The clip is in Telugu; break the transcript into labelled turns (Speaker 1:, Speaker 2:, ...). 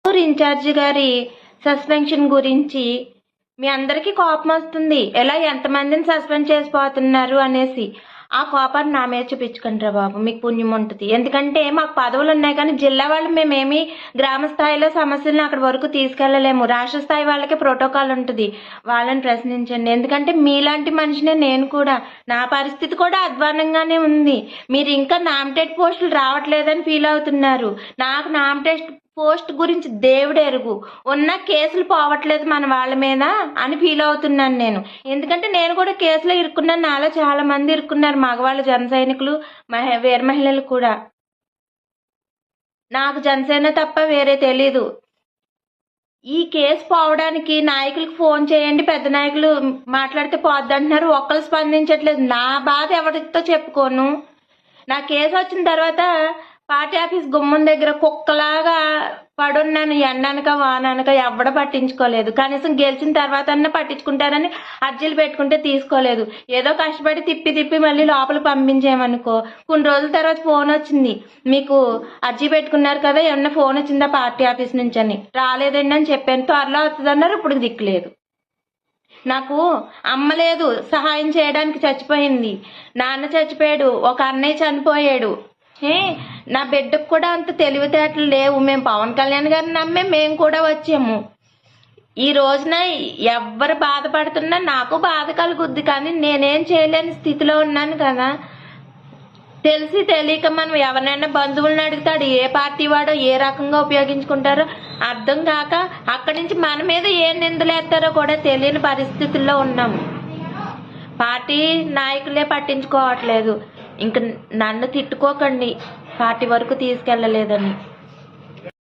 Speaker 1: ఇన్ఛార్జి గారి సస్పెన్షన్ గురించి మీ అందరికీ కోపం వస్తుంది. ఎలా ఎంతమందిని సస్పెండ్ చేసిపోతున్నారు అనేసి. ఆ కోపాన్ని నా మీద చూపించుకుంటారా బాబు, మీకు పుణ్యం ఉంటుంది. ఎందుకంటే మాకు పదవులు ఉన్నాయి కానీ జిల్లా వాళ్ళు మేమేమి గ్రామ స్థాయిలో సమస్యలను అక్కడి వరకు తీసుకెళ్లలేము. రాష్ట్ర స్థాయి వాళ్ళకి ప్రోటోకాల్ ఉంటుంది, వాళ్ళని ప్రశ్నించండి. ఎందుకంటే మీలాంటి మనిషినే నేను కూడా. నా పరిస్థితి కూడా అధ్వానంగానే ఉంది. మీరు ఇంకా నామినేటెడ్ పోస్టులు రావట్లేదని ఫీల్ అవుతున్నారు. నాకు నామినేటెడ్ పోస్ట్ గురించి దేవుడు ఎరుగు. ఉన్న కేసులు పోవట్లేదు మన వాళ్ళ మీద అని ఫీల్ అవుతున్నాను నేను. ఎందుకంటే నేను కూడా కేసులో ఇరుక్కున్నాను, నాలో చాలా మంది ఇరుక్కున్నారు, మగవాళ్ళు జన సైనికులు, వీర మహిళలు కూడా. నాకు జనసేన తప్ప వేరే తెలీదు. ఈ కేసు పోవడానికి నాయకులకు ఫోన్ చేయండి, పెద్ద నాయకులు మాట్లాడితే పోద్దంటున్నారు, ఒక్కరు స్పందించట్లేదు. నా బాధ ఎవరితో చెప్పుకోను. నా కేసు వచ్చిన తర్వాత పార్టీ ఆఫీస్ గుమ్మం దగ్గర కుక్కలాగా పడున్నాను, ఎండనక వాననక ఎవడ పట్టించుకోలేదు. కనీసం గెలిచిన తర్వాత అన్న పట్టించుకుంటారని అర్జీలు పెట్టుకుంటే తీసుకోలేదు. ఏదో కష్టపడి తిప్పి మళ్ళీ లోపల పంపించేమనుకో. కొన్ని రోజుల తర్వాత ఫోన్ వచ్చింది, మీకు అర్జీ పెట్టుకున్నారు కదా, ఏమన్నా ఫోన్ వచ్చిందా పార్టీ ఆఫీస్ నుంచి అని. రాలేదండి అని చెప్పాను. త్వరలో వస్తుందన్నారు, ఇప్పుడు దిక్కులేదు. నాకు అమ్మ లేదు, సహాయం చేయడానికి చచ్చిపోయింది. నాన్న చచ్చిపోయాడు, ఒక అన్నయ్య చనిపోయాడు. నా బిడ్డకు కూడా అంత తెలివితేటలు లేవు. మేము పవన్ కళ్యాణ్ గారిని నమ్మే మేము కూడా వచ్చాము. ఈ రోజున ఎవ్వరు బాధపడుతున్నా నాకు బాధ కలుగుద్ది, కానీ నేనేం చేయలేని స్థితిలో ఉన్నాను కదా. తెలిసి తెలియక మనం ఎవరినైనా బంధువులను అడుగుతాడు, ఏ పార్టీ వాడో ఏ రకంగా ఉపయోగించుకుంటారో అర్థం కాక అక్కడి నుంచి మన మీద ఏ నిందలేస్తారో కూడా తెలియని పరిస్థితుల్లో ఉన్నాము. పార్టీ నాయకులే పట్టించుకోవట్లేదు. ఇంక నన్ను తిట్టుకోకండి పార్టీ వరకు తీసుకెళ్ళలేదని.